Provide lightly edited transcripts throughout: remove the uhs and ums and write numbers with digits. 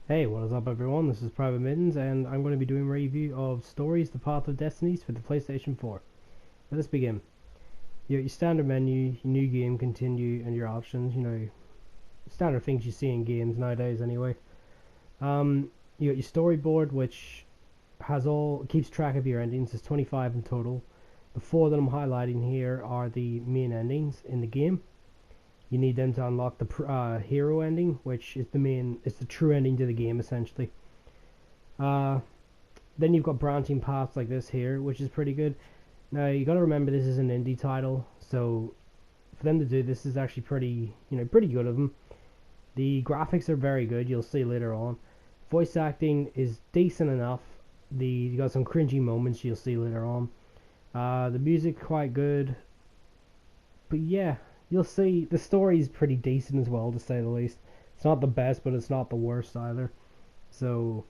Hey, what is up everyone? This is PvT-Mitten's and I'm going to be doing a review of Stories, The Path of Destinies for the PlayStation 4. Let us begin. You got your standard menu, your new game, continue, and your options, standard things you see in games nowadays anyway. You got your storyboard, which keeps track of your endings. There's 25 in total. The four that I'm highlighting here are the main endings in the game. You need them to unlock the hero ending, which is it's the true ending to the game essentially. Then you've got branching paths like this here, which is pretty good. Now you got to remember this is an indie title, so for them to do this is actually pretty good of them. The graphics are very good. You'll see later on. Voice acting is decent enough. You got some cringy moments you'll see later on. The music quite good, but yeah. You'll see the story is pretty decent as well, to say the least. It's not the best, but it's not the worst either. So,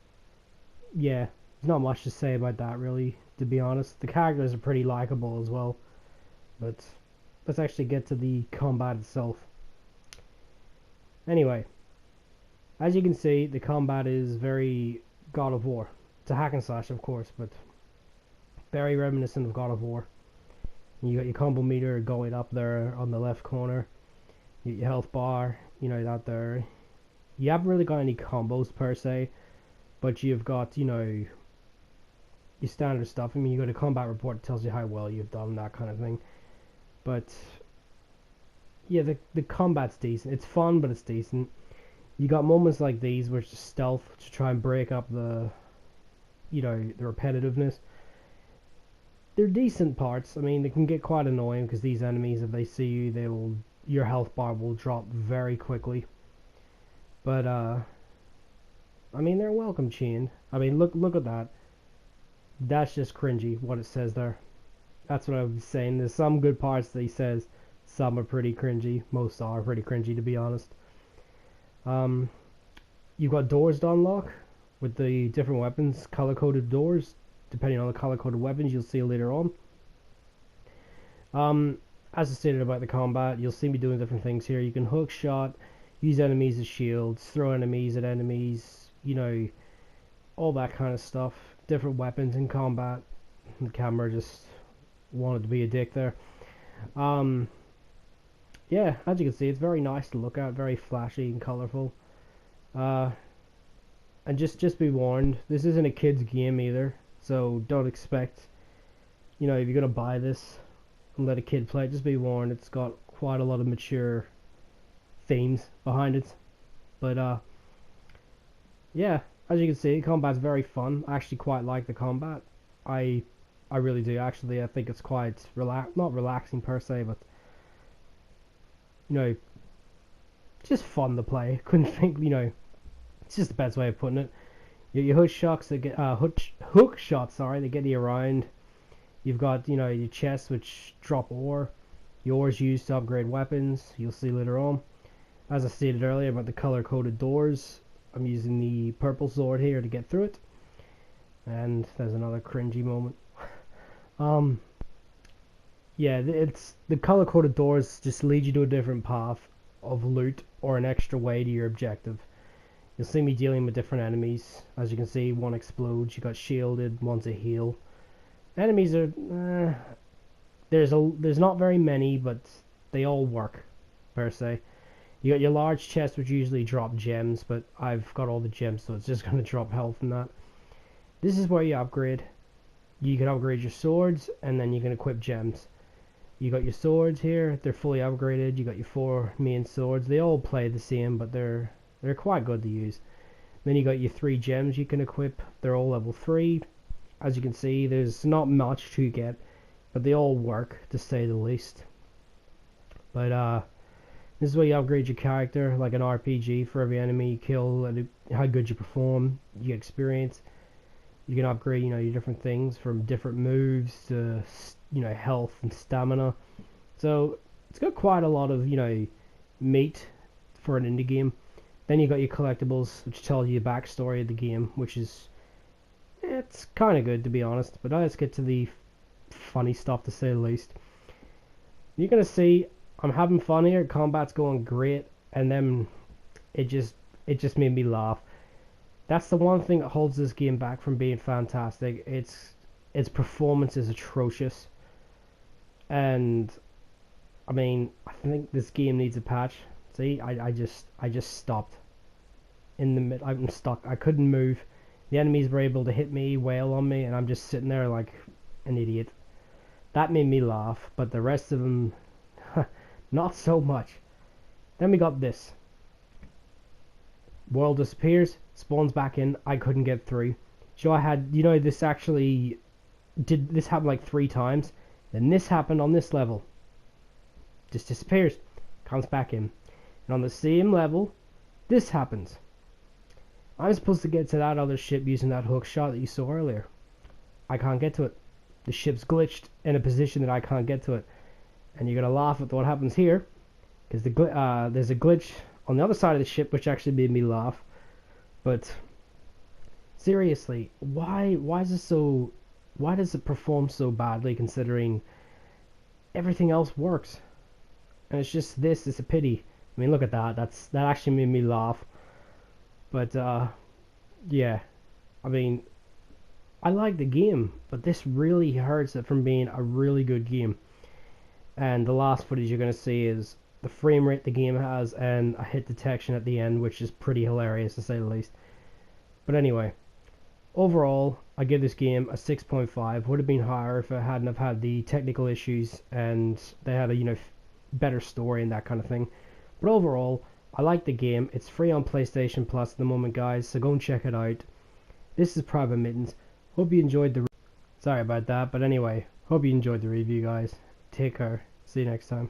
yeah, there's not much to say about that, really, to be honest. The characters are pretty likable as well. But let's actually get to the combat itself. Anyway, as you can see, the combat is very God of War. It's a hack and slash, of course, but very reminiscent of God of War. You got your combo meter going up there on the left corner. You got your health bar, that there. You haven't really got any combos per se, but you've got, your standard stuff. I mean, you got a combat report that tells you how well you've done, that kind of thing. But, yeah, the combat's decent. It's fun, but it's decent. You got moments like these where it's just stealth to try and break up the repetitiveness. They're decent parts. I mean, they can get quite annoying because these enemies, if they see you, your health bar will drop very quickly. But I mean, they're welcome chained. I mean, look at that. That's just cringy what it says there. That's what I was saying. There's some good parts that he says. Some are pretty cringy. Most are pretty cringy, to be honest. You've got doors to unlock with the different weapons, color-coded doors. Depending on the color-coded weapons, you'll see later on. As I stated about the combat, you'll see me doing different things here. You can hook shot, use enemies as shields, throw enemies at enemies, all that kind of stuff. Different weapons in combat. The camera just wanted to be a dick there. Yeah, as you can see, it's very nice to look at, very flashy and colorful. And just be warned, this isn't a kid's game either. So don't expect, if you're going to buy this and let a kid play it, just be warned, it's got quite a lot of mature themes behind it. But, yeah, as you can see, combat's very fun. I actually quite like the combat. I really do, actually. I think it's quite, not relaxing per se, but, just fun to play. Couldn't think, it's just the best way of putting it. Your hook shots that get hook shots, they get you around. You've got your chests which drop ore. Your ore is used to upgrade weapons. You'll see later on. As I stated earlier about the color-coded doors, I'm using the purple sword here to get through it. And there's another cringy moment. Yeah, it's the color-coded doors just lead you to a different path of loot or an extra way to your objective. You'll see me dealing with different enemies. As you can see, one explodes. You got shielded. One's a heal. Enemies are there's not very many, but they all work per se. You got your large chest, which usually drop gems, but I've got all the gems, so it's just gonna drop health from that. This is where you upgrade. You can upgrade your swords, and then you can equip gems. You got your swords here. They're fully upgraded. You got your 4 main swords. They all play the same, but they're quite good to use. Then you got your 3 gems you can equip. They're all level 3. As you can see, there's not much to get, but they all work, to say the least. But this is where you upgrade your character, like an RPG. For every enemy you kill and how good you perform, you get experience. You can upgrade, your different things from different moves to, health and stamina. So it's got quite a lot of, meat for an indie game. Then you got your collectibles, which tell you the backstory of the game, which is, it's kind of good to be honest. But now let's get to the funny stuff, to say the least. You're gonna see I'm having fun here. Combat's going great, and then it just made me laugh. That's the one thing that holds this game back from being fantastic. Its performance is atrocious, and I mean, I think this game needs a patch. See, I just stopped in the mid. I'm stuck. I couldn't move. The enemies were able to hit me, wail on me, and I'm just sitting there like an idiot. That made me laugh, but the rest of them, not so much. Then we got this. World disappears, spawns back in. I couldn't get through. So I had, this actually did this happen like 3 times. Then this happened on this level. Just disappears, comes back in, and on the same level, this happens. I'm supposed to get to that other ship using that hook shot that you saw earlier. I can't get to it. The ship's glitched in a position that I can't get to it. And you're gonna laugh at what happens here, because there's a glitch on the other side of the ship which actually made me laugh. But seriously, why is it so? Why does it perform so badly considering everything else works? And it's just this. It's a pity. I mean, look at that. That actually made me laugh. But yeah, I mean, I like the game, but this really hurts it from being a really good game. And the last footage you're gonna see is the frame rate the game has and a hit detection at the end, which is pretty hilarious to say the least. But anyway, overall, I give this game a 6.5. Would have been higher if it hadn't have had the technical issues and they had a better story and that kind of thing. But overall, I like the game. It's free on PlayStation Plus at the moment, guys, so go and check it out. This is PvT-Mitten's. Hope you enjoyed the... Sorry about that, but anyway, hope you enjoyed the review, guys. Take care. See you next time.